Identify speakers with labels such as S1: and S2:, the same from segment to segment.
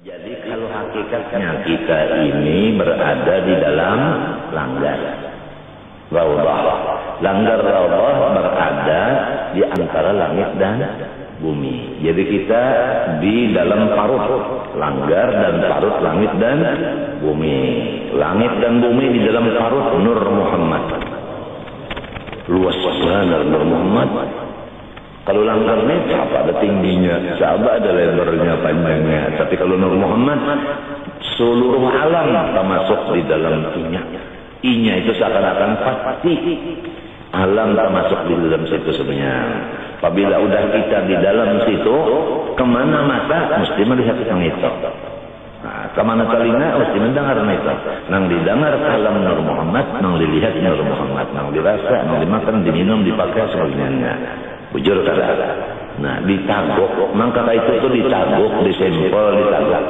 S1: Jadi kalau hakikatnya kita ini berada di dalam langgar raudhah. Langgar raudhah berada di antara langit dan bumi. Jadi kita di dalam parut langgar dan parut langit dan bumi. Langit dan bumi di dalam parut Nur Muhammad. Luas banget Nur Muhammad. Kalau langgar ini siapa ada tingginya, siapa ada lebarnya, panjangnya. Tapi kalau Nur Muhammad, seluruh alam termasuk di dalam I-nya. I-nya itu seakan-akan pasti alam termasuk di dalam situ sebenarnya. Apabila udah kita di dalam situ, kemana mata mesti melihat yang itu. Nah, kemana telinga mesti mendengar itu. Nang didengar kalam Nur Muhammad, nang dilihat Nur Muhammad, nang dirasa, nang dimakan, diminum, dipakai sebagainya. Bujur kada. Nah, ditaguk. Maka itu ditaguk, disempel, ditaguk.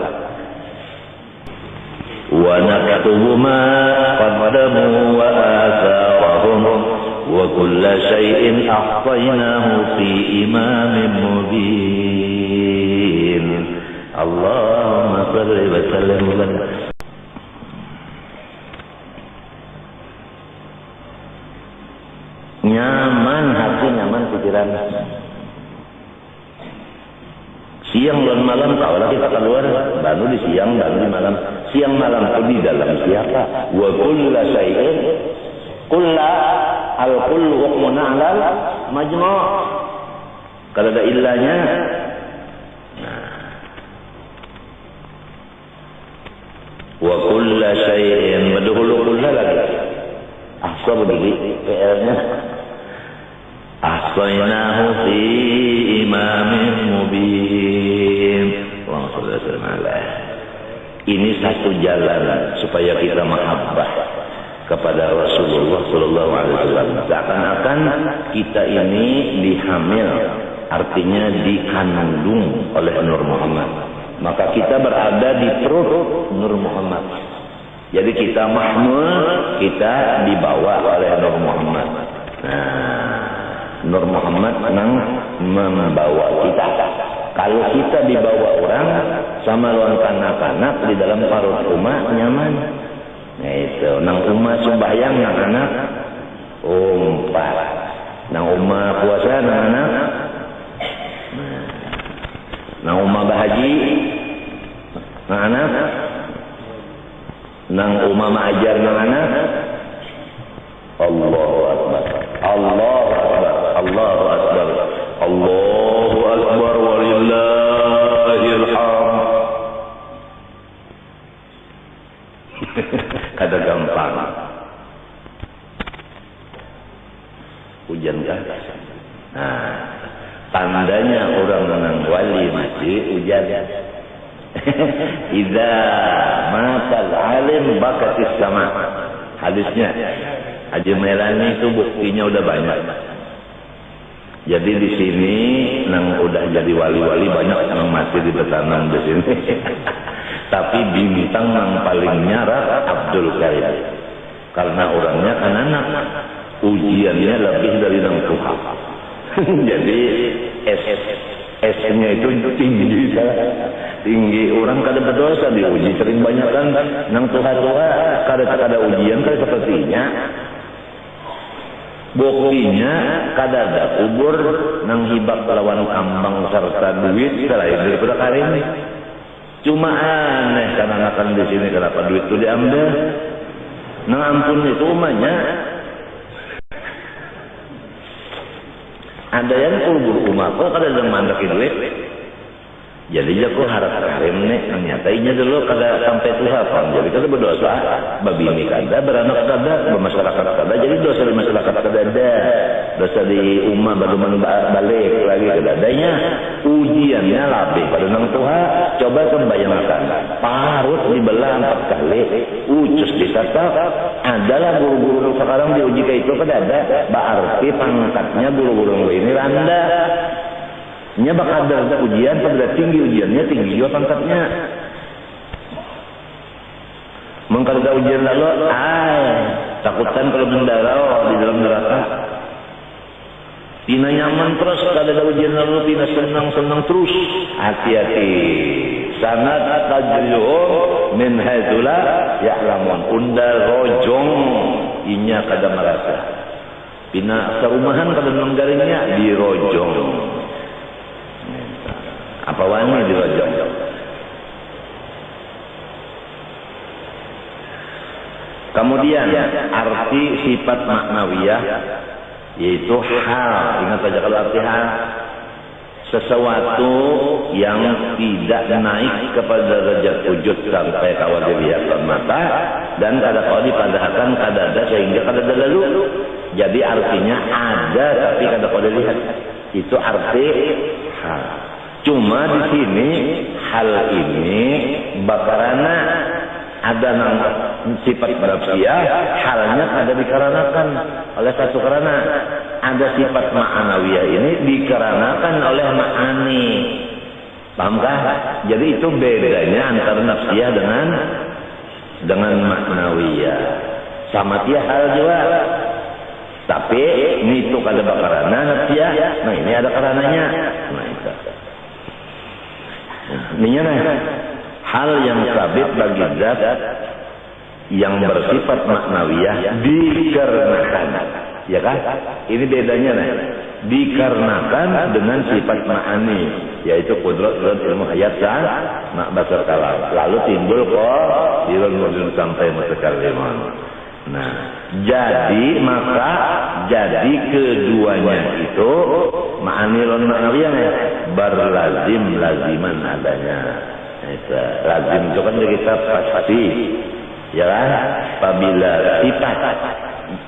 S1: Wa naktubu ma qaddamu wa atharahum wa kulla shay'in ahsaynahu fi imamin mubin. Allahumma shalli wa sallim ala nyaman hati, nyaman pikiran. Siang dan malam kalau kita keluar, baru di siang, baru di malam. Siang malam itu di dalam siapa? Wa kulla syai'in kulla al-kullu hukmun 'alal majmu'. Kalau ada illahnya, nah. Wa kulla syai'in badhulu kulla lagi. Ahsa begini PR-nya. Ahsaynahu fi imamin mubin. Allahumma shalli wa sallim alaihi. Ini satu jalan supaya kita mahabbah kepada Rasulullah sallallahu alaihi wasallam. Seakan-akan kita ini dihamil, artinya dikandung oleh Nur Muhammad. Maka kita berada di perut Nur Muhammad. Jadi kita mahmul, kita dibawa oleh Nur Muhammad. Nah, Nur Muhammad membawa kita. Kalau kita dibawa orang sama lawan kanak-kanak di dalam parut rumah nyaman. Nah itu, nang umah sembahyang nang anak umpat. Nang umah puasa nang anak. Nang umah bahaji nang anak. Nang umah maajar nang anak. Allahu Akbar. Allahu Akbar. Allahu Akbar. Allahu Akbar walillahil hamd. Kada gampang. Hujan kan? Nah, tandanya orang menang wali masih hujan. Idza matal alim bakatis sama. Hadisnya Haji Melani itu buktinya udah banyak. Jadi di sini nang udah jadi wali-wali banyak yang mati di petanang di sini. Tapi bintang yang paling nyara Abdul Karim. Karena orangnya kan anak. Ujiannya lebih dari nang Tuhan. Jadi S-nya itu tinggi. Tinggi orang kada berdosa diuji sering banyak kan nang Tuhan kada ujian kada sepertinya. Buktinya kada ada kubur nang hibak lawan kambang serta duit selain daripada karim. Cuma aneh karena akan di sini kenapa duit itu diambil. Nang ampun itu umanya ada yang kubur rumah kok kada ada mandaki duit. Jadi aku harap karim nih nyatainya dulu kada sampai Tuhan. Jadi kada berdosa, babini kada, beranak kada, bermasyarakat kada. Jadi dosa di masyarakat kada ada, dosa di umat baru balik lagi kada adanya. Ujiannya lebih pada nang Tuhan. Coba bayangkan, parut dibelah 4 kali, ucus ditatap. Adalah guru-guru sekarang diuji kayak itu kada ada. Berarti pangkatnya guru-guru ini rendah. Nya bakal ada ujian, pada tinggi ujiannya, tinggi juga pangkatnya. Mengkada ujian lalu, takutan kalau mendarah di dalam neraka. Pina nyaman terus, kada ada ujian lalu, pina senang-senang terus. Hati-hati, sanad tajri'um min haitsula ya'lamun. Undal rojong inya kada merasa. Pina sarumahan kada nanggaringnya di rojong. Apa wani di rojong? Kemudian arti sifat maknawiyah yaitu hal. Ingat saja kalau arti hal, sesuatu yang tidak naik kepada derajat wujud sampai kawal dilihat mata dan kada kau dipadahkan kada ada sehingga kada ada lalu. Jadi artinya ada tapi kada kau dilihat. Itu arti hal. Cuma di sini hal ini bakarana ada sifat nafsiyah, halnya ada dikarenakan oleh satu karena ada sifat ma'anawiyah ini dikarenakan oleh ma'ani. Pahamkah? Jadi itu bedanya antara nafsiyah dengan ma'nawiyah. Sama tiap hal juga. Tapi ini itu kada bakarana nafsiyah. Nah ini ada karenanya. Nah itu. Ini hal yang sabit bagi zat yang bersifat maknawiyah dikarenakan, ya kan? Ini bedanya nih. Dikarenakan dengan sifat ma'ani, yaitu kudrat ilmu hayat mak basar kalam. Lalu timbul kok dirun sampai mutakallimun. Nah, jadi keduanya itu ma'ani lan ma'nawiyah laziman adanya. Itu lazim itu kan kita pasti, ya kan? Apabila sifat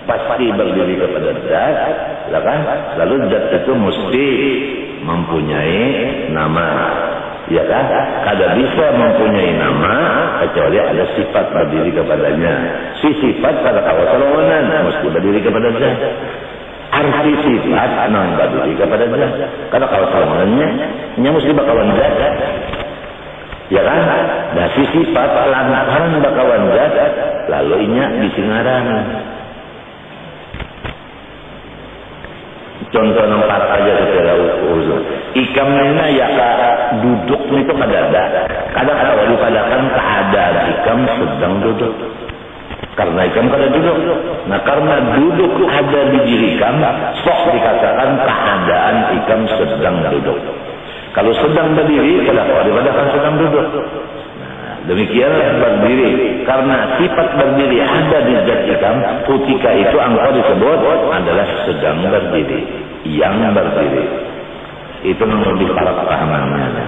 S1: pasti berdiri kepada zat, ya kan? Lalu zat itu mesti mempunyai nama, ya kan? Kada bisa mempunyai nama kecuali ada sifat berdiri kepadanya. Si sifat pada kawasan mesti berdiri kepada zat. Arti sifat non berdiri kepada zat. Karena kawasannya mesti bakalan zat. Ya kan? Nah si sifat lantaran bakawan zat lalu inya disingaran. Contoh nomor aja secara uzur. Ikam nena ya duduk itu kada ada. Kadang-kadang dipadakan keadaan ikam sedang duduk. Karena ikam kada duduk. Nah karena duduk ada di diri ikam, sok dikatakan keadaan ikam sedang duduk. Kalau sedang berdiri, daripada sedang duduk. Nah, demikian berdiri. Karena sifat berdiri ada di zat ikam, ketika itu engkau disebut adalah sedang berdiri. Yang berdiri. Itu lebih para pahamannya.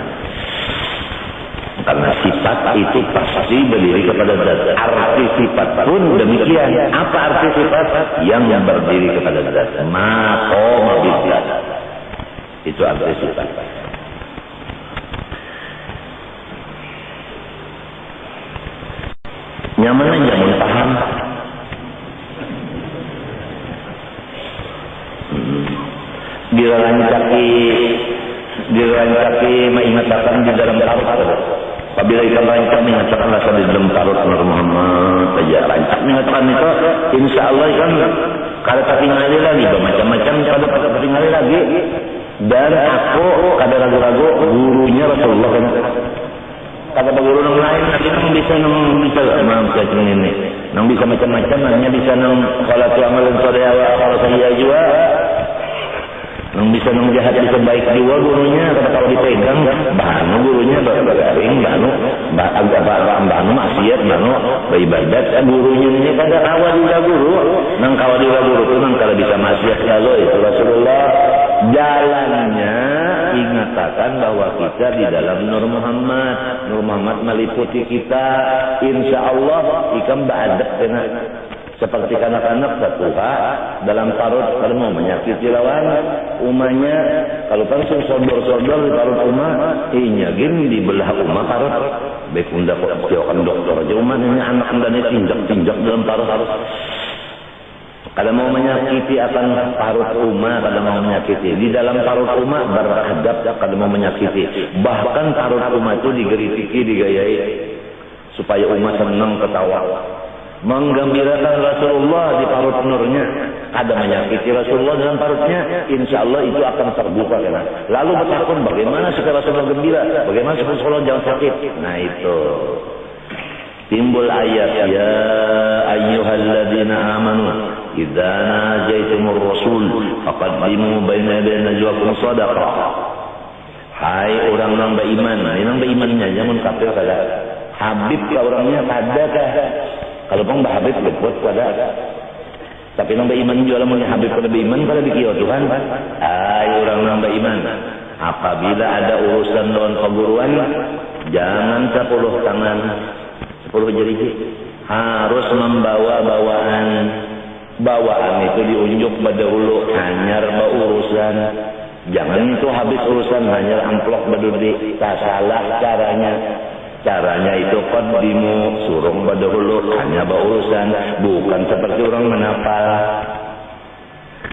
S1: Karena sifat itu pasti berdiri kepada zat. Arti sifat pun demikian. Apa arti sifat? Yang berdiri kepada zat. Maqama bidzat. Itu arti sifat. Nyaman aja paham. Dirancaki mengatakan di dalam tarut. Apabila ikan rancak mengatakan rasa di dalam tarut Muhammad saja rancak mengatakan itu, insya Allah kan kada tertinggali lagi, macam-macam kada tertinggali lagi. Dan aku kada ragu-ragu gurunya Rasulullah kan. Kata guru yang lain nanti nang bisa macam ini, nang bisa macam-macam, hanya bisa nang kalau tu amalan saudara kalau saya juga, nang bisa nang jahat bisa baik juga gurunya. Kata kalau dipegang, bahanu gurunya bergaring, bahanu maksiat, bahanu beribadat, gurunya ini kada kawal juga guru, nang kawal juga guru tu nang kalau bisa maksiat kalau itu Rasulullah jalannya. Ingatakan bahwa kita di dalam Nur Muhammad meliputi kita. Insya Allah ikam ba'adak dengan seperti kanak-kanak satuha dalam tarut kalau mau menyakiti lawan umanya. Kalau langsung sodor-sodor di tarut umah inya gini di belah umah tarut baik unda kok siokan dokter aja umahnya anak undanya tinjak dalam tarut. Kada mau menyakiti akan parut umat, kada mau menyakiti. Di dalam parut umat beradab, kada mau menyakiti. Bahkan parut umat itu digeritiki, digayai supaya umat senang ketawa. menggembirakan Rasulullah di parut nurnya, ada menyakiti Rasulullah dalam parutnya, insya Allah itu akan terbuka. Kan? Lalu bertakun bagaimana supaya Rasulullah gembira, bagaimana supaya Rasulullah jangan sakit. Nah itu timbul ayat ya ayyuhalladzina amanu idza najaitumur rasul faqaddimu baina yaday najwakum shadaqah. Hai orang-orang beriman, orang berimannya jangan kafir kada. Habib ka orangnya kada kah? Kalau pun Habib luput kada. Tapi orang beriman juga lamun Habib kada beriman kada dikira Tuhan. Hai orang-orang beriman, apabila ada urusan lawan perguruan jangan 10 tangan 10 jari, harus membawa bawaan itu diunjuk pada hulu hanyar urusan. Jangan itu habis urusan hanya amplop berdudi. Tak salah caranya itu qaddimu surung pada hulu hanya urusan, bukan seperti orang menapal.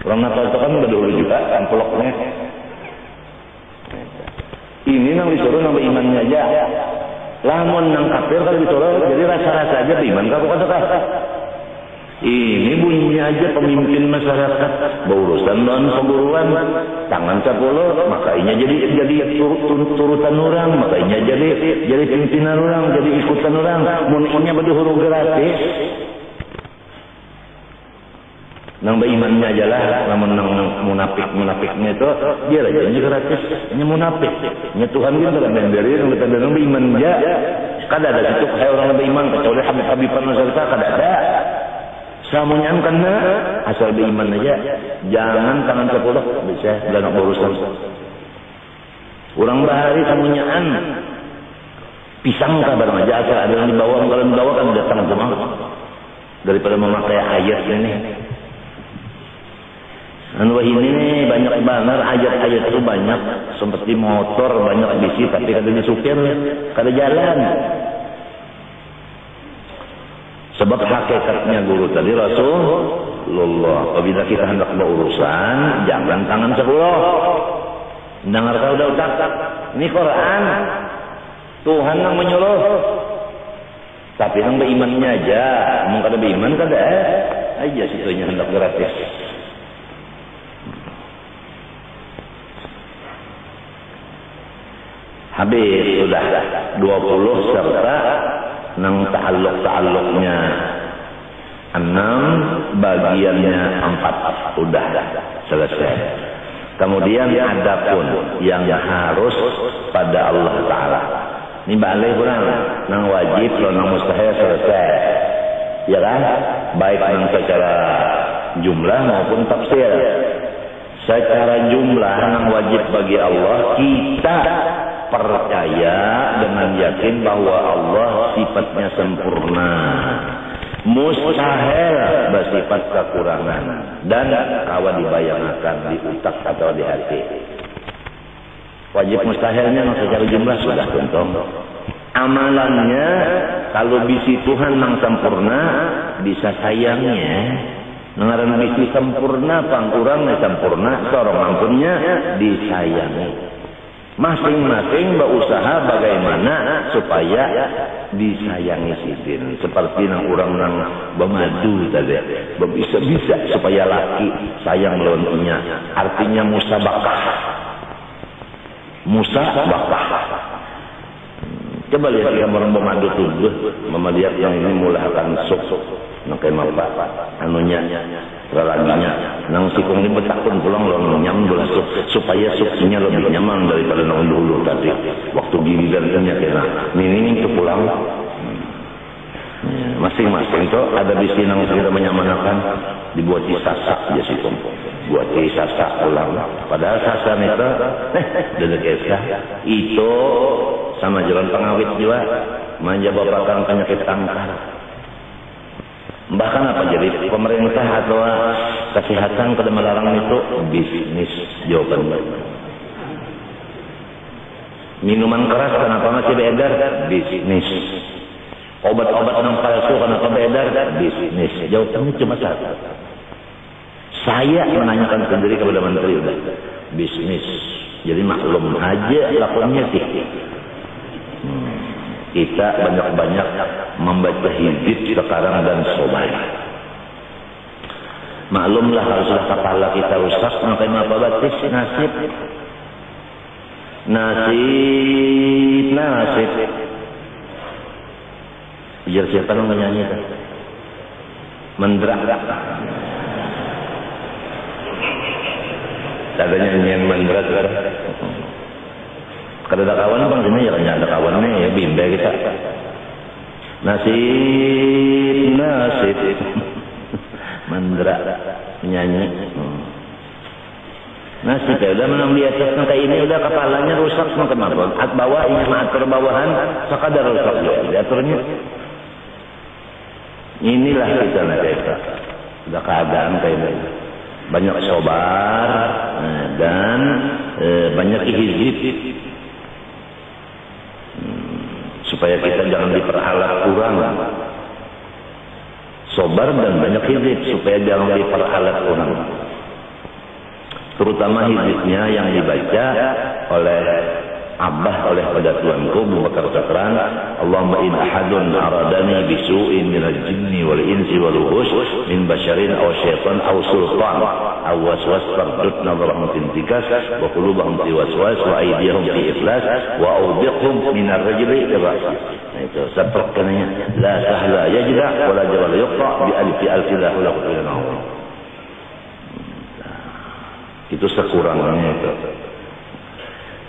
S1: Orang menapal itu kan berdulu juga amplopnya. Ini nang disuruh nang berimannya aja. Lamun nang kafir kalau disuruh jadi rasa-rasa aja beriman kau kata. Ini bunyinya aja pemimpin masyarakat berurusan dengan perguruan tangan 10 makanya jadi turutan orang, makanya jadi pimpinan orang, jadi ikutan orang, munnya berdua gratis. Nang berimannya aja lah, namun nang munafiknya itu dia aja yang gratis, hanya munafik. Nya Tuhan kita dalam memberi nang kita nang beriman aja. Kada ada situ kayak orang beriman kecuali Habib-habiban masyarakat kada ada. Samunyan kena asal beriman aja, jangan tangan 10 bisa dan urusan. Orang bahari samunyaan pisang kabar aja asal ada yang dibawa, kalau dibawa kan datang semua daripada memakai ayat ini. Anu ini banyak banget ayat-ayat itu banyak seperti motor banyak bisi tapi kada disupir kada jalan. Sebab hakikatnya guru tadi Rasulullah, apabila kita hendak berurusan jangan tangan 10. Dengar kau udah utak. Ini Quran. Tuhan yang menyuruh. Tapi yang berimannya aja, mau kada beriman kada aja situnya hendak gratis. Habis sudah 20 serta nang ta'alluq-ta'alluqnya 6, bagiannya 4 sudah selesai. Kemudian adapun yang harus pada Allah Ta'ala ini balik kurang nang wajib nang mustahil selesai ya kan, baik nang secara jumlah maupun tafsir. Secara jumlah nang wajib bagi Allah kita percaya dengan yakin bahwa Allah sifatnya sempurna, mustahil bersifat kekurangan dan kawa dibayangkan di utak atau di hati. Wajib mustahilnya secara jumlah sudah contoh. Amalannya kalau bisi Tuhan yang sempurna bisa sayangnya ngaran bisi sempurna pangkurangnya sempurna sorong ampunnya disayangi. Masing-masing berusaha bagaimana supaya disayangi sidin. Seperti nang orang nang bemadu tadi, bisa supaya laki sayang melawannya. Artinya musabakah. Coba lihat orang bemadu tuh, mama lihat yang ini mulai akan sok nang kemal anunya lelaginya nang sikung ini betakun pulang lawan nyam belas supaya suksinya lebih nyaman daripada nang dulu tadi waktu gini dan kena ini itu pulang masing-masing tuh ada bisi nang segera menyamanakan dibuat sasak ya sikung buat sasak pulang padahal sasak itu dedek itu sama jalan pengawit juga menjawabkan penyakit kanker. Bahkan apa jadi pemerintah atau kesehatan pada melarang itu bisnis jawaban. Minuman keras kenapa masih beredar? Bisnis. Obat-obat yang palsu kenapa beredar? Bisnis. Jawabannya cuma satu. Saya menanyakan sendiri kepada menteri udah bisnis. Jadi maklum aja lakonnya sih. kita banyak-banyak membaca hizib sekarang dan sobat. Maklumlah haruslah kepala kita rusak sampai apa batis nasib. Biar siapa yang menyanyi kan? Mendrak. Ada nyanyian mendrak kan? Kalau ada kawan bang sini ya ada kawannya ya bimbel kita. Nasib. Mendrak menyanyi. Nasib ya udah menang di atas kayak ini udah kepalanya rusak semua kenapa? Bawah ini atur bawahan sekadar rusak juga diaturnya. Inilah kita nanti udah keadaan kayak ini. Banyak sobar dan banyak hizib supaya kita jangan diperalat kurang. Sobar dan banyak hizib supaya jangan diperalat kurang. Terutama hizibnya yang dibaca oleh Abah oleh pada Tuanku Abu Bakar Sakran, Allahumma in ahadun aradani bisu'in minal jinni wal insi wal wuhus min basyarin aw syaitan aw sultan aw waswas fardut nazarahum tintikas wa qulubahum fi waswas wa aydihum fi iflas wa awbiqhum min ar-rajli irrasi. Itu sepertinya la sahla yajda wa la jabal yuqta bi alfi la hawla wa la quwwata illa billah. Itu sekurangnya itu.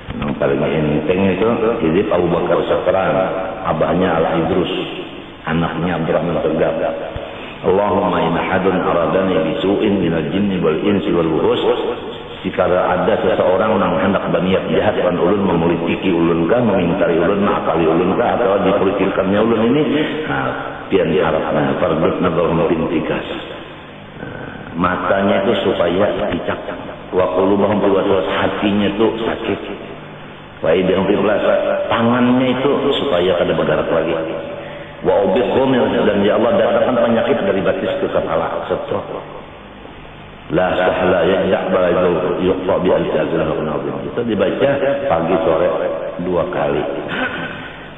S1: Yang paling enteng itu hizib Abu Bakar Sakran, abahnya Al-Idrus, anaknya Abdurrahman Tegap. Allahumma in ahadun aradani bisu'in minal jinni wal insi wal wuhus. Jika ada seseorang yang hendak berniat jahat dan ulun memelitiki ulun kah, memintari ulun, mengakali ulun kah, atau dipolitilkannya ulun ini, pian diharapkan fardut nazarhum tintikas. Matanya itu supaya dicak, wa qulubahum fi waswas, hatinya itu sakit. Wa aydihum fi iflas, tangannya itu supaya kada bergerak lagi. Wa ubiqhum, dan ya Allah datangkan penyakit dari batis ke kepala, stroke. La sahla ya'bal yuqta bi al-azlam. Itu dibaca pagi sore 2 kali.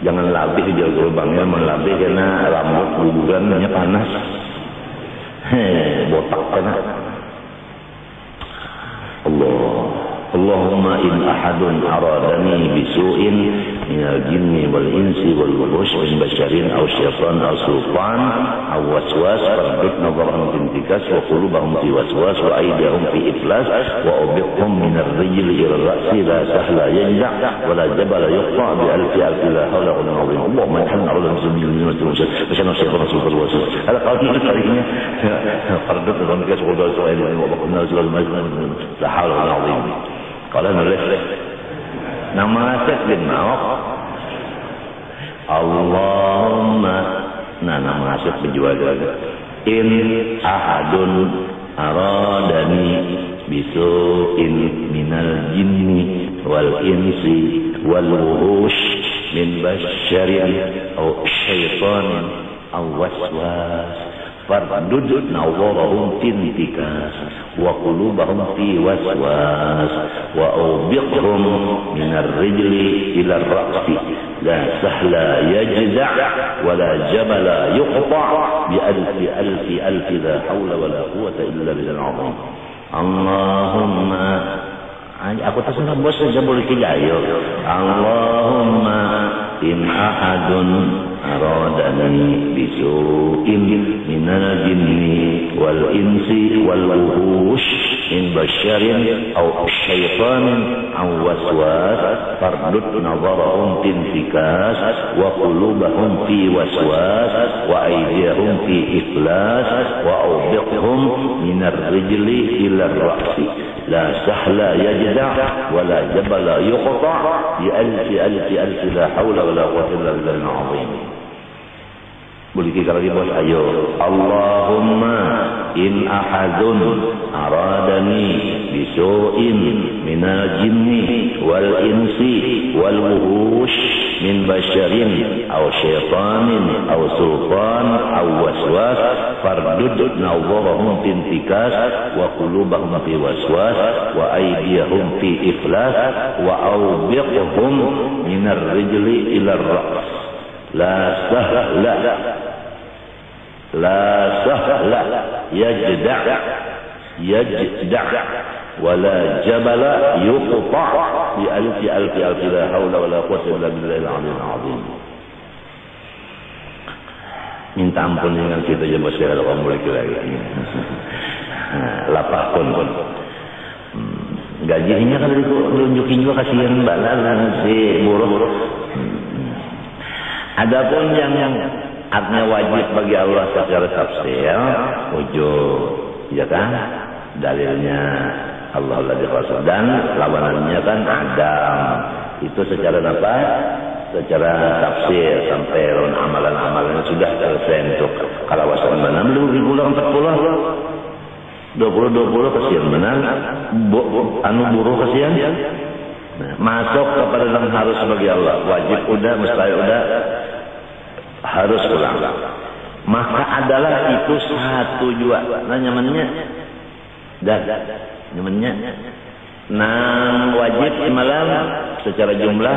S1: Jangan labih di gerbangnya, melabih karena rambut gugurannya panas. Botak kena. Allahumma in ahadun aradani bisu'in minal jinni wal insi wal wuhus min basyarin aw syaitan aw sultan aw waswas fardut nazarahum tintikas wa qulubahum fi waswas wa aydihum fi iflas wa ubiqhum min ar-rijli ila ar-ra'si la sahla yajza' wa la jabala yuqta bi alfi la hawla wa la quwwata illa billah. Allahumma inna a'udzu bika min syarri syaitan sultan waswas. Ada kalau tariknya fardut nazarahum tintikas wa qulubahum fi waswas wa aydihum la hawla wa la quwwata illa billah. Kalau nulis nama aset bin Maok Allahumma, nama aset penjual in ahadun aradani bisu'in minal jinni wal insi wal wuhush min basyarin aw syaitanin aw waswas fardud nawwarahum tintikas wa qulubahum fi waswas wa awbiqhum min ar-rijli ila ar-ra'si la sahla yajza' wa la jabala yuqta' bi alfi la hawla wa la quwwata illa billah. Allahumma, aku terserah bos saja boleh kijayo. Allahumma in ahadun aradani bisu'in minal jinni wal insi wal wuhush min basyarin aw syaitanin aw waswas fardut nazarahum tintikas wa qulubahum fi waswas wa aydihum fi iflas wa awbiqhum min ar-rijli ila ar-ra'si la sahla yajza' wa la jabala yuqta' bi alfi la hawla wa la quwwata illa billahil azim. Boleh kita lagi bos, ayo. Allahumma in ahadun aradani bisu'in minal jinni wal insi wal wuhush min basyarin aw syaitanin aw sultan aw waswas fardud nawwarahum tintikas wa qulubahum fi waswas wa aydihum fi iflas wa awbiqhum min ar-rijli ila ar-ra's la sahla, la sahla, yajda' wala jabala yuqta' bi alfi la haula wala quwwata illa billahil aliyyil azim. Minta ampun dengan kita ya Mas kalau kamu lagi. Lapah pun. Gajinya kan ditunjukin juga kasihan balalan si buruh. Adapun yang artinya wajib bagi Allah secara tafsir, wujud, ya kan? Dalilnya Allah ladzi khalaq dan lawanannya kan Adam. Itu secara apa? Secara tafsir sampai amalan-amalan sudah selesai untuk kalawasan mana belum diulang 20 kasihan menang anu buruh kasihan. Nah, masuk kepada dalam harus bagi Allah, wajib udah, mustahil udah, harus ulang. Maka adalah itu satu juga. Nah nyamannya dan nyamannya nang wajib malam secara jumlah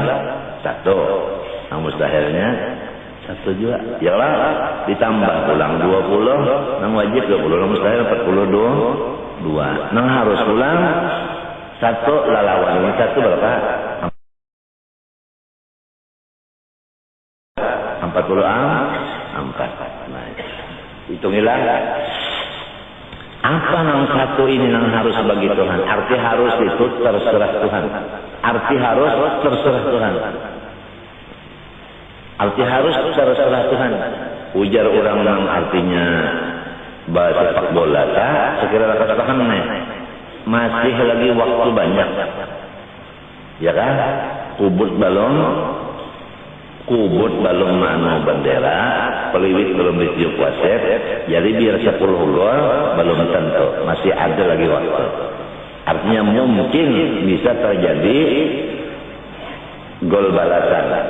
S1: satu, nang mustahilnya satu juga. Yalah ditambah ulang 20, nang wajib 20, nang mustahil 42. Nang harus ulang satu lalawan ini satu berapa? 44. Nah, hitungilah. Apa nang satu ini nang harus bagi Tuhan? Arti harus itu terserah Tuhan. Arti harus terserah Tuhan. Arti harus terserah Tuhan. Ujar orang nang artinya bahasa sepak bola tak sekira katakan masih lagi waktu banyak. Ya kan? Kubut balong mano bendera, peliwit belum ditiup wasit, jadi biar 10 gol belum tentu, masih ada lagi waktu. Artinya mungkin bisa terjadi gol balasan.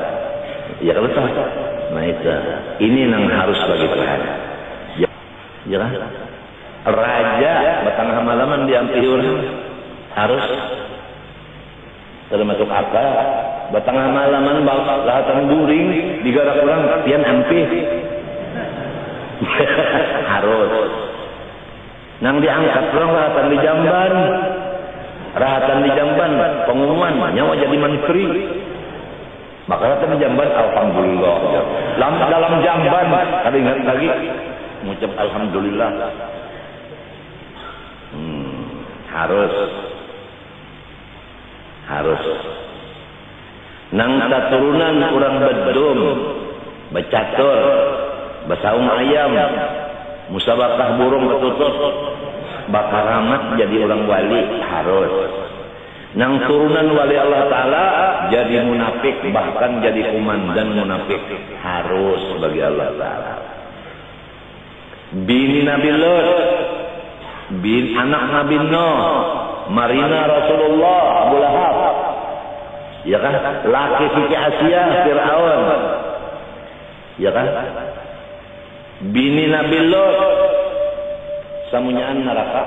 S1: Ya kalau tak, nah itu, ini yang harus bagi Tuhan. Ya kan? Raja batang halaman diambil orang harus termasuk apa? Batang halaman lahatan guring digarak orang pian ampih. Harus. Nang diangkat orang rahatan di Jamban, pengumuman nyawa jadi menteri. Maka rahatan di Jamban alhamdulillah. Dalam Jamban ada ingat lagi mengucap alhamdulillah. Harus. Nang turunan kurang bedum, becatur, besaung ayam, musabakah burung ketutup, bakar ramat jadi orang wali harus. Nang turunan wali Allah Ta'ala jadi munafik, bahkan jadi komandan munafik harus bagi Allah Ta'ala. Bini Nabi Lut, anak Nabi Nuh, Marina Rasulullah, Abu Lahab, ya kan? Laki Siti Asia, Fir'aun, ya kan? Bini Nabi Lut, samunyaan neraka.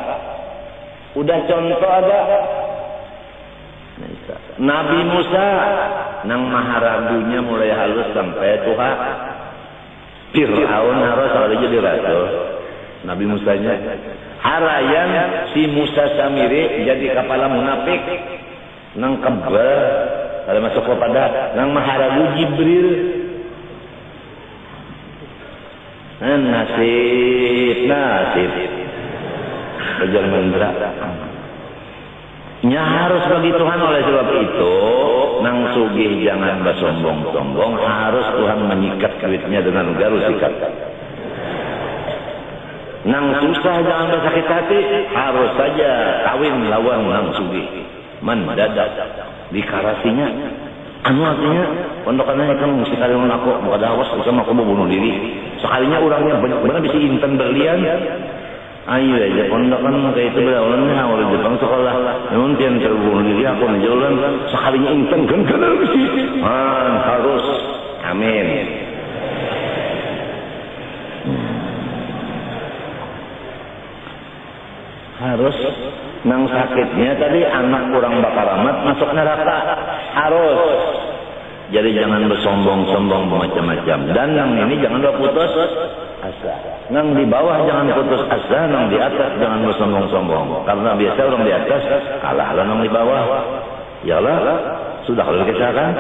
S1: Udah contoh ada. Nabi Musa, nang maharagunya mulai halus sampai tuha. Fir'aun harus jadi rasul. Nabi Musanya harayan si Musa Samiri jadi kepala munafik nang kebal kalau masuk kepada nang maharagu Jibril. Nasib belajar mendra nya harus bagi Tuhan. Oleh sebab itu nang sugih jangan bersombong-sombong, harus Tuhan menyikat duitnya dengan garus sikat. Nang susah jangan bersakit hati, harus saja kawin lawan nang sugih. Mendadak dikarasinya. Anu artinya pondokannya kan mesti kali aku mau dawas sama aku mau bunuh diri. Sekalinya orangnya benar-benar bisa intan berlian. Ayo aja pondokan kayak itu berulangnya orang Jepang sekolah. Namun tian terbunuh diri aku menjualan sekalinya intan kan mesti. Harus. Amin. Harus nang sakitnya tadi anak kurang bakal amat masuk neraka harus Jadi jangan bersombong-sombong macam-macam. Dan yang ini jangan putus asa. Nang di bawah jangan putus asa, nang di atas jangan bersombong-sombong. Karena biasa orang di atas kalah lah nang di bawah. Yalah, sudah kalau kita kan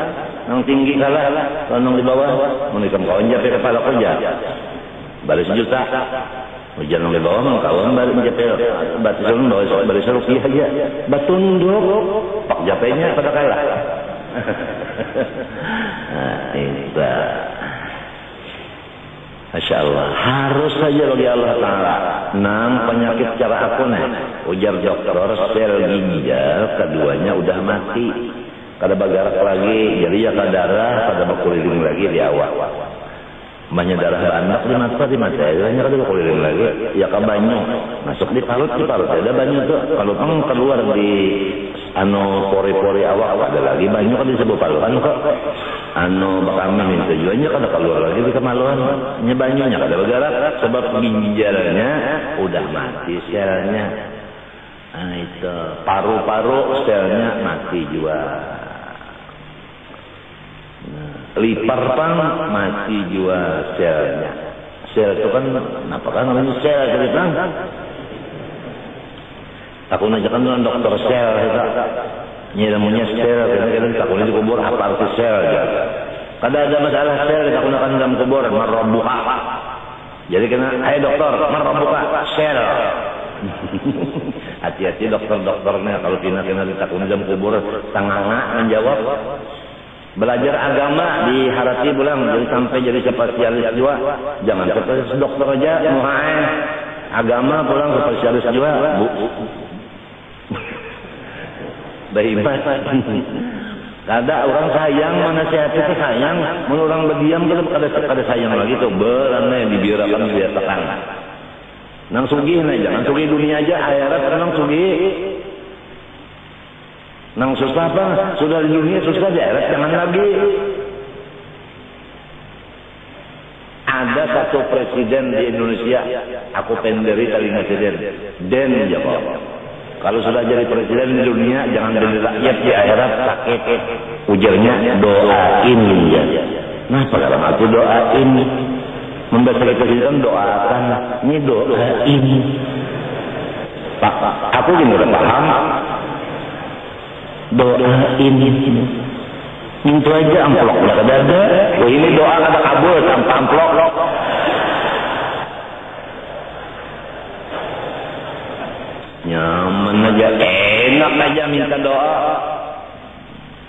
S1: nang tinggi kalah, nang di bawah menikam kawan jape kepala kerja. Baris juta. Hujan nang di bawah mang kawan baris jape batu sun baris rupiah aja. Batunduk pak japenya pada kalah. Nah, itu Masya Allah, harus saja bagi Allah Ta'ala. Nang penyakit cara aku nih, ujar dokter, sel ginjal keduanya udah mati. Kada bergerak lagi, jadi ya kada darah, kada berkeliling lagi di awak. Banyak darah anak di mata, hanya kada berkeliling lagi. Ya ke banyu, masuk di parut, ada banyu tuh. Kalau pang keluar di pori-pori awak ada lagi banyak kan disebut paluan kok bakal minta tujuannya kan keluar lagi di kemaluan banyunya kada bergerak sebab ginjalnya udah mati selnya. Nah itu paru-paru selnya mati juga. Lipar pang mati juga selnya. Sel itu kan apa kan namanya sel cerita. Takut aja kan dengan dokter sel kita ilmunya sel kadang-kadang takutnya dikubur apa arti sel aja. Kada ada masalah sel kita gunakan dalam kubur marrobuka. Jadi kena dokter marrobuka sel. Hati-hati dokter-dokternya kalau kena ditakutnya dalam kubur tanganga menjawab. Belajar agama diharapkan pulang jadi sampai jadi spesialis juga. Jangan spesialis dokter aja muhae. Agama pulang spesialis juga. Baibat. Kada orang sayang menasihati itu sayang, mun orang berdiam kada sayang lagi tuh berane dibiarkan dibiarkan. Nang sugih na jangan sugih dunia aja, akhirat nang sugih. Nang susah apa? Sudah di dunia susah di akhirat jangan lagi. Ada satu presiden di Indonesia, aku pendiri telinga presiden, Den jawab. Kalau sudah jadi presiden di dunia, jangan jadi rakyat di akhirat sakit. Ujarnya doain ya. Nah, sekarang aku doain. Membaca presiden doakan. Ini doain. Pak, aku juga udah paham. Doain. Itu aja amplop nggak ada. Oh ini doa ada kabul tanpa amplop. Nyaman aja, enak aja minta doa.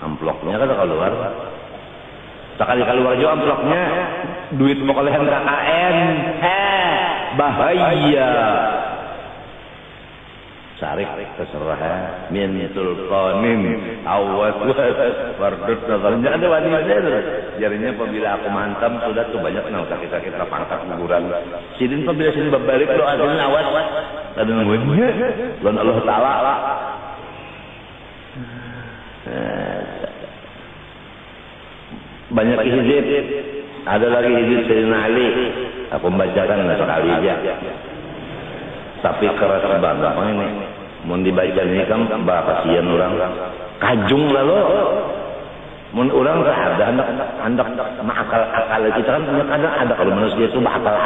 S1: Amplopnya kan keluar. Sekali keluar juga amplopnya, duit perolehan KKN. Bahaya. Sarik terserah min sultanin awas wardut nazarnya ada wanita jadinya apabila aku mantap sudah tuh banyak nang sakit-sakit pangkat kuburan sidin apabila sidin berbalik doa sidin awas ada nungguinnya dan Allah Ta'ala banyak hizib ada lagi hizib Sayyidina Ali aku membacakan sekali aja. Tapi keras banget apa ini? Mun dibaca ini kan kasihan orang kajung lalu. Mun orang ada anak akal kita kan kadang ada kalau manusia itu bakal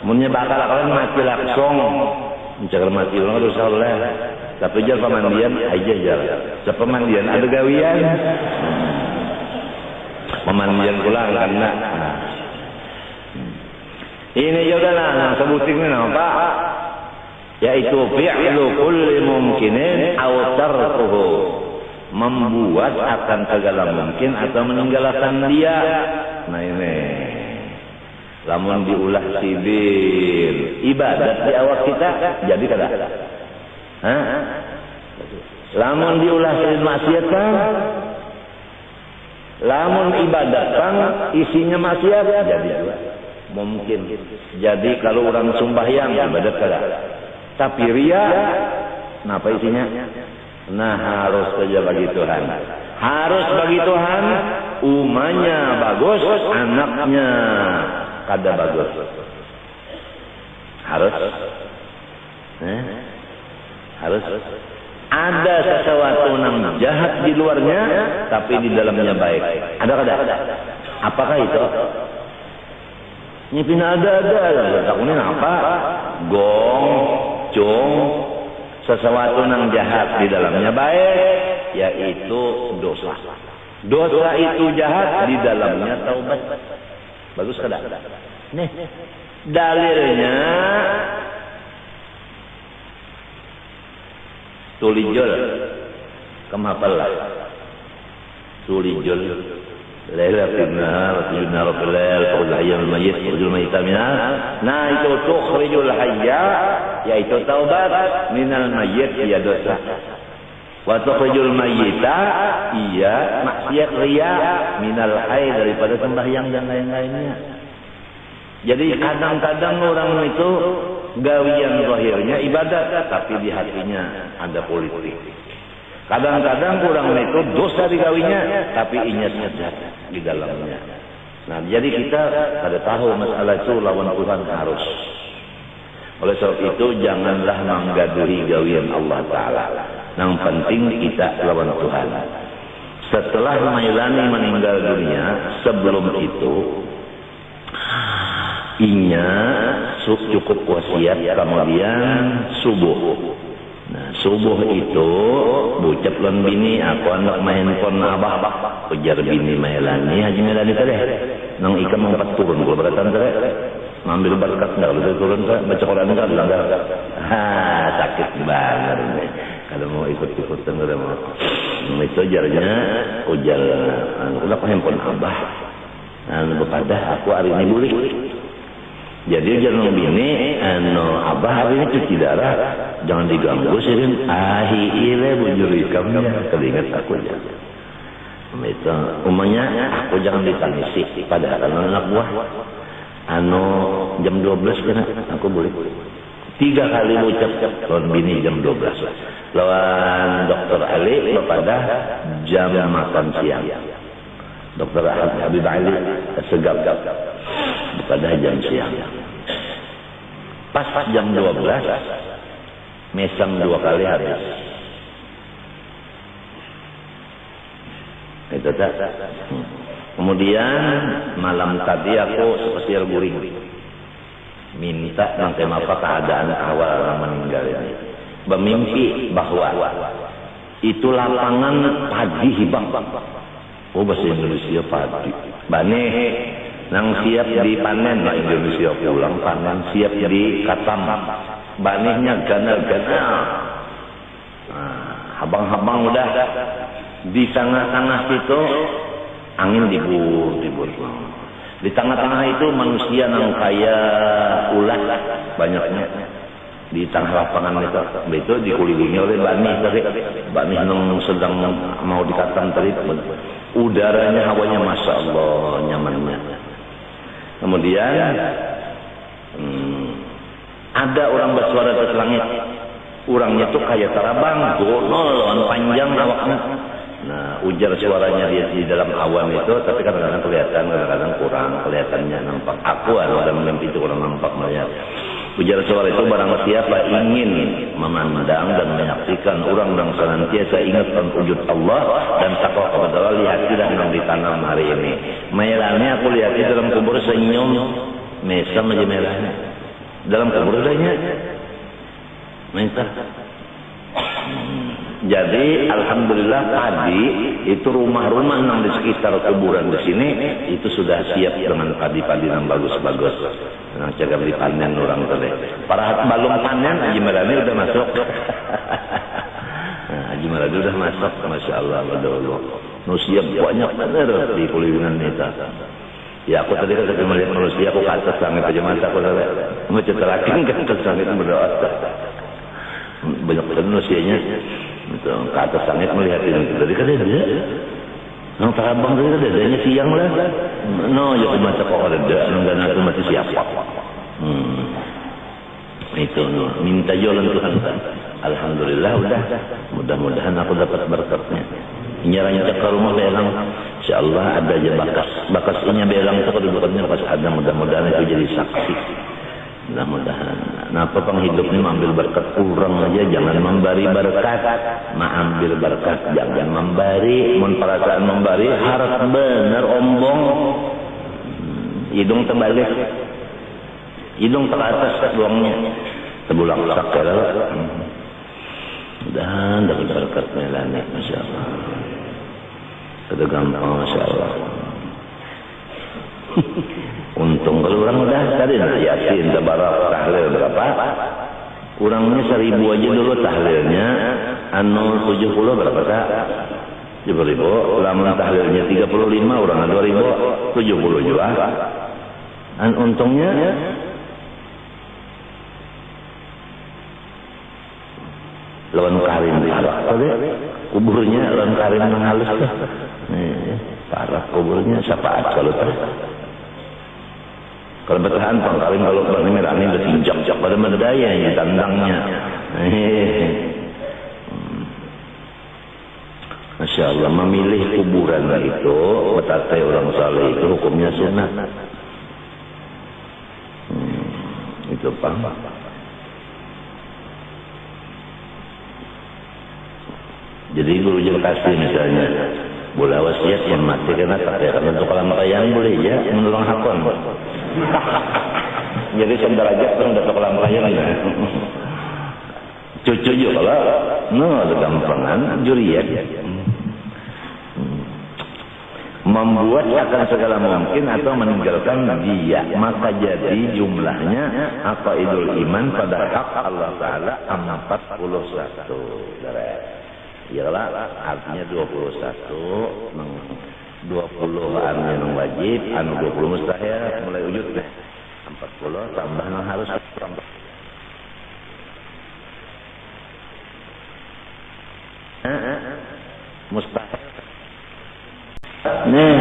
S1: munnya bakal mati langsung. Mencakar mati orang harus soleh. Tapi jangan pemandian aja jalan. Sepemandian ada gawian. Pemandian pulang karena ini yaudahlah sebutin ini apa? Yaitu fi'lu kulli mumkinin aw tarkuhu, membuat akan segala mungkin atau meninggalkan dia. Nah ini lamun diulah sibil ibadat di awak kita jadi kada. Lamun diulah sibil maksiat kan, lamun ibadat kan isinya maksiat jadi mungkin. Jadi kalau orang sembahyang ibadat kada. Tapi ria, kenapa isinya? Nah harus saja bagi Tuhan. Harus bagi Tuhan, umanya bagus, anaknya kada bagus. Harus. Harus. Ada sesuatu yang jahat di luarnya, tapi di dalamnya baik. Ada kada? Apakah itu? Nyipin ada. Takunin apa? Gong, cung, sesuatu yang jahat di dalamnya baik, yaitu dosa. Dosa itu jahat, di dalamnya taubat. Bagus kada? Nih, dalilnya tulijul, kemapalah. Tulijul, lailatina, rajulna rabbal fa'ul mayyit, rajul mayyitamina. Nah, itu tukhrijul hayya, yaitu taubat, minal mayyit, ya dosa. Wa tukhrijul mayyita, iya maksiat riya, minal hayy, daripada sembahyang dan lain-lainnya. Jadi kadang-kadang orang itu gawian zahirnya ibadat, tapi di hatinya ada politik. Kadang-kadang orang itu dosa di gawinya, tapi inya jahat di dalamnya. Nah, jadi kita pada tahu masalah itu lawan Tuhan harus. Oleh sebab itu janganlah menggaduhi gawian Allah Ta'ala. Yang penting kita lawan Tuhan. Setelah Mailani meninggal dunia, sebelum itu inya cukup wasiat, kemudian subuh. Nah, subuh itu bucap lan bini, aku anak main handphone abah, ujar bini Mailani, Haji Mailani tadi nang ikan mempat turun, kalau berkatan tadi ngambil berkat nggak boleh turun, baca Quran nggak bilang sakit banget ini. Kalau mau ikut-ikutan udah mau. Itu ujarnya ujar, udah aku handphone abah. Nah, kepada aku hari ini boleh. Jadi jangan bini, abah hari ini cuci darah, jangan diganggu sirin. Ile bujur ikamnya, teringat aku aja. Itu umumnya aku jangan ditangisi. Padahal anak buah, jam 12 kena aku boleh. 3 kali ucap lawan bini jam 12. Lawan Dokter Ali pada jam makan siang. Dokter Habib Ali segap pada jam siang. Pas jam 12 mesam 2 kali habis. Itu tak. Kemudian malam tadi aku spesial guring. Minta nanti apa keadaan awal meninggal ini. Bermimpi bahwa itu lapangan padi hibah. Oh, bahasa Indonesia padi. Bane nang siap dipanen, nah Indonesia pulang panen siap di katam. Banehnya ganal-ganal. Nah, abang-abang udah di tengah-tengah itu angin dibur. Di tengah-tengah itu manusia yang kaya ulat banyaknya. Di tengah lapangan itu dikelilingi oleh bani tadi. Bani yang sedang mau dikatam tadi. Udaranya, hawanya Masya Allah nyamannya. Kemudian ada orang bersuara ke langit. Orangnya tuh kayak tarabang, gonol, panjang awaknya. Nah, ujar suaranya dia di dalam awan itu, tapi kadang-kadang kelihatan, kadang-kadang kurang kelihatannya nampak. Aku ada mimpi itu kurang nampak melihat. Ujar suara itu, barang siapa ingin memandang dan menyaksikan orang yang senantiasa ingat wujud Allah dan takwa kepada Allah, lihatlah yang ditanam hari ini. Mailani aku lihat di dalam kubur senyum, mesam aja Mailani. Dalam kubur adanya. Minta. Jadi alhamdulillah tadi itu rumah-rumah yang di sekitar kuburan di sini itu sudah siap dengan padi-padi yang bagus-bagus. Nah, cakap dipanen orang tadi. Para balung panen Haji Marani udah masuk. Nah, Haji Marani udah masuk, Masya Allah, Allah. Nusia banyak benar di kulilingan itu. Ya aku tadi kan melihat manusia, aku ke atas langit aja mata aku tadi. Mau ceterakin kan ke langit berdoa. Banyak benar nusianya. Itu ke atas langit melihat ini. Tadi kan dia. Nang tarabang tadi kan adanya siang lah. No, ya mata kok ada. Nang itu mati siapa? Itu minta jalan Tuhan. Alhamdulillah udah. Mudah-mudahan aku dapat berkatnya. Nyaranya ke rumah belang. Insyaallah ada aja bakas inya belang itu kedudukannya pas ada, mudah-mudahan itu jadi saksi. Mudah-mudahan Napa penghidupnya ambil berkat kurang aja, jangan memberi berkat, ambil berkat, jangan memberi, mun perasaan memberi harap bener ombong, hidung terbalik, hidung teratas doangnya, terbulang sakral, dan dari berkatnya lanik, masya Allah, sudah gampang, masya Allah. Untung kalau orang udah tadi Yasin, Tabarak, tahlil berapa? Kurangnya 1000 aja dulu tahlilnya, 70 berapa tak? 70.000, lamun tahlilnya 35, orang 2.000, 70 juga. Untungnya lawan karim parah, kuburnya lawan karim menghalus tuh. Parah kuburnya syafaat kalau kalau bertahan pangkalim kalau bernimirah ini bertinjak-jak pada medaya yang tandangnya. Masya Allah, memilih kuburan itu betatai orang saleh itu hukumnya sunnah. Itu Pak. Jadi guru juga kasih misalnya bola wasiat yang mati karena tak ya, karena untuk kolam rayaan boleh ya menolong hakon. Jadi derajat orang dapat kolam rayaan ya. Cucu juga kalau ada gampangan juriat membuat akan segala mungkin atau meninggalkan dia, maka jadi jumlahnya apa idul iman pada hak Allah Ta'ala 41. Iyalah artinya 21, 20 anu yang wajib, anu 20 mustahil, mulai wujud deh 40 tambah yang harus tambah. Mustahil. Nih,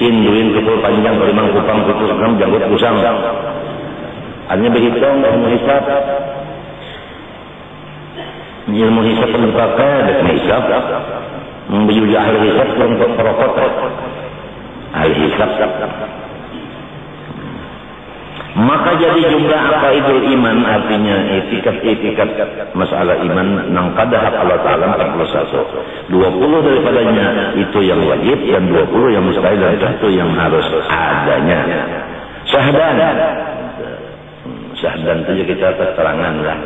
S1: sinduin kepul panjang berimang kupang putus enam janggut pusang. Hanya berhitung dan menghisap. Ilmu hisab pun dipakai, ada hisab, juga ahli hisab untuk perokok, ahli hisab. Maka jadi jumlah aqaidul iman artinya etikat masalah iman nang pada hak Allah Ta'ala 41. 20 daripadanya itu yang wajib dan 20 yang mustahil dan satu yang harus adanya. Syahdan itu kita keterangan lah.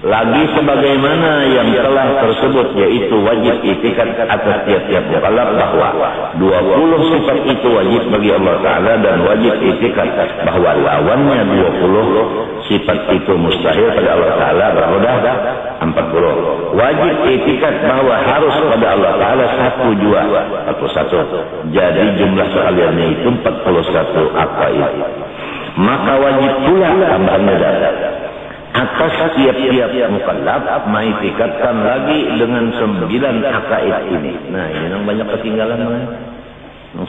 S1: Lagi sebagaimana yang telah tersebut yaitu wajib itikat atas tiap-tiap mukallaf bahwa 20 sifat itu wajib bagi Allah Ta'ala dan wajib itikat bahwa lawannya 20 sifat itu mustahil pada Allah Ta'ala bermudah 40. Wajib itikat bahwa harus pada Allah Ta'ala 41. Jadi jumlah sekaliannya itu 41 aqaid. Maka wajib pula tambahannya atas tiap-tiap mukallaf mengikatkan lagi dengan 9 aqaid ini. Nah, ini yang banyak ketinggalan yang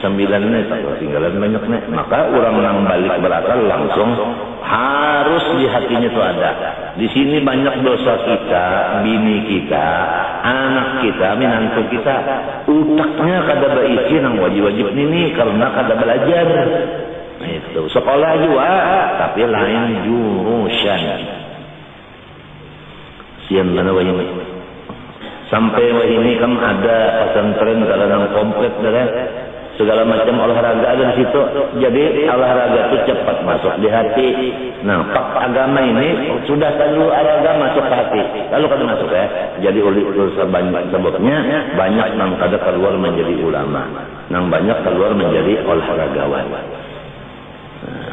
S1: 9 ini ketinggalan banyak nih. Maka orang yang balik berakal langsung harus di hatinya itu ada. Di sini banyak dosa kita, bini kita, anak kita, menantu kita, utaknya kada berisi nang wajib-wajib ini karena kada belajar. Nah, itu sekolah juga tapi lain jurusan. Sian mana wahini sampai wahini kan ada pesantren kadang komplit dah segala macam olahraga ada di situ, jadi olahraga itu cepat masuk di hati. Nah, pak agama ini sudah selalu olahraga masuk ke hati lalu kada masuk ya, jadi oleh banyak sebabnya banyak nang kada keluar menjadi ulama, nang banyak keluar menjadi olahragawan.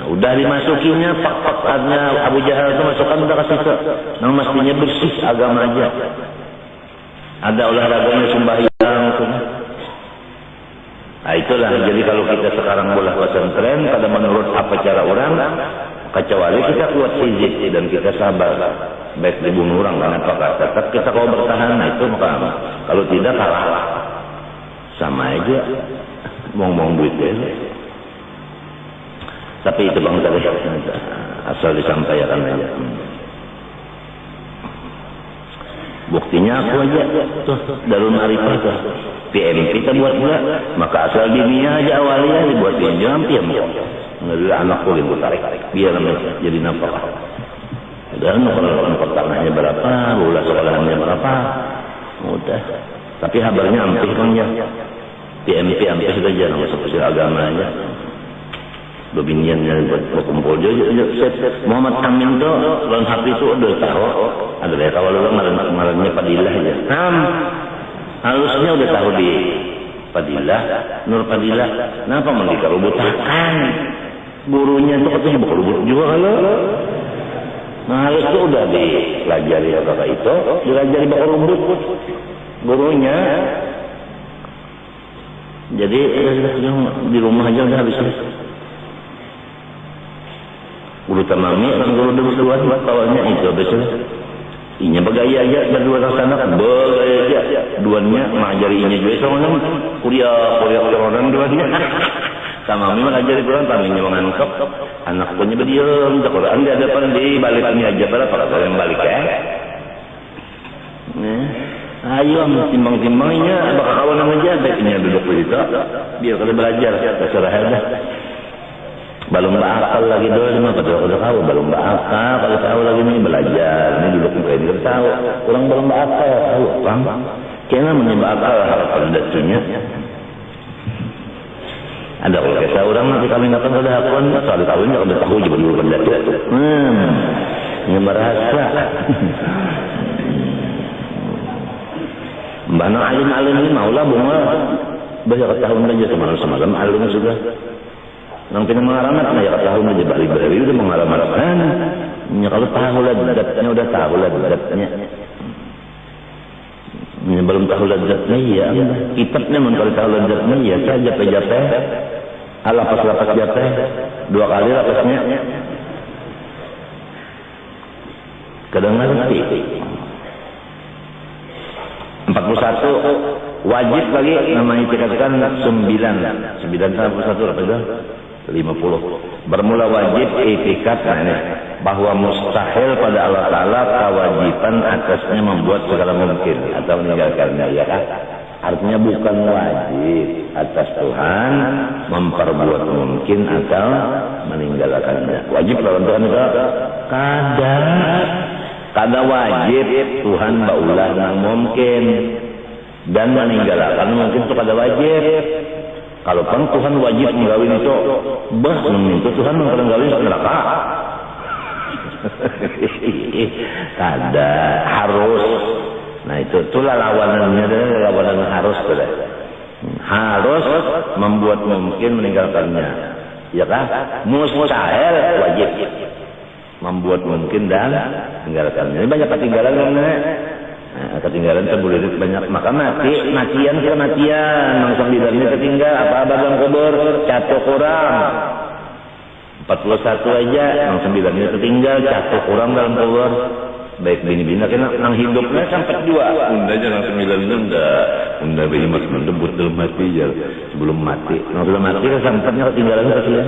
S1: Udah dimasukinya pak-paknya Abu Jahal itu masukkan udah kasih ke yang mestinya bersih agama aja. Ada olahraganya sembahyang tuh. Nah itulah, jadi kalau kita sekarang bola pesantren pada menurut apa cara orang, kecuali kita kuat fizik dan kita sabar, baik dibunuh orang karena apa tetap kita kalau bertahan, nah itu maka kalau tidak kalah sama aja ngomong duit ya. Tapi itu bang tadi asal disampaikan aja. Buktinya aku aja tuh Darul Ma'rifah tuh PM kita buat pula, maka asal dunia aja awalnya dibuat pinjam PM. Nggak anak boleh tarik biar jadi nafkah. Udah nukar tanahnya berapa, lula sekolahannya berapa, udah. Tapi habarnya ampih kan ya. PMP ampih sudah jarang masuk ke agamanya. Bebiniannya buat kumpul aja. Muhammad Amin tuh lawan hati itu udah tahu. Ada deh kalau lu ngarannya Fadilah ya. Halusnya udah tahu di Fadilah, Nur Fadilah. Kenapa mandi kerubutakan? Gurunya tuh katanya berkerubut juga kalau. Nah halus tuh udah dipelajari ya bapak itu, dilajari berkerubut gurunya. Jadi di rumah aja udah habis. Guru tamami kan guru dua awalnya itu betul. Inya bagaya aja berdua sana kan bagaya aja. Duanya ngajari inya juga soalnya kuliah orang duanya. Sama memang ngajari Quran taminya mengangkap anak punya berdiam Quran di hadapan di baliknya aja pada kalau yang balik ya. Ayo timbang-timbangnya bakal kawan aja baiknya duduk begitu biar kalau belajar terserah dah. Belum bakal lagi dulu udah tahu belum bakal kalau tahu lagi nih belajar ini duduk ini tahu kurang belum bakal tahu bang kena menyebabkan hal datunya ada kalau kata orang nanti kami nggak tahu ada akun soal kawin nggak udah tahu juga dulu benda itu ini merasa mbak no alim ini maulah bunga banyak tahun aja semalam alim juga. Nang kena mengaramat, nah ya tahun aja balik-balik udah mengaramatkan. Ya kalau tahu ladatnya udah tahu ladatnya. Ya, belum tahu ladatnya ya. Kitabnya mun kalau tahu ladatnya ya saja japeh. Lapas japeh 2 kali lapasnya. Kadang ngerti. 41 wajib lagi namanya dikatakan 9 91 apa itu? 50 bermula wajib i'tikad bahwa mustahil pada Allah Ta'ala kewajiban atasnya membuat segala mungkin atau meninggalkannya ya kan artinya bukan wajib atas Tuhan memperbuat mungkin atau meninggalkannya wajib lawan Tuhan itu kada wajib Tuhan baulah yang mungkin dan meninggalkan mungkin itu kada wajib. Kalau kan Tuhan wajib menggawin itu, bah meminta Tuhan menggawin ke neraka. Kada harus. Nah itulah lawanannya lawanan harus sudah. Harus membuat mungkin meninggalkannya. Ya kan? Mustahil wajib membuat mungkin dan meninggalkannya. Ini banyak ketinggalan kan? Nah, ketinggalan terbulir banyak maka matian langsung di dalamnya ketinggal apa dalam kubur catu kurang 41 aja langsung di dalamnya ketinggal catu kurang dalam kubur baik bini-bini kena nang hidupnya sampai 2 unda aja langsung di dalamnya unda bini mas mendebut dalam mati ya sebelum mati nah sudah mati sampatnya ketinggalan kasihan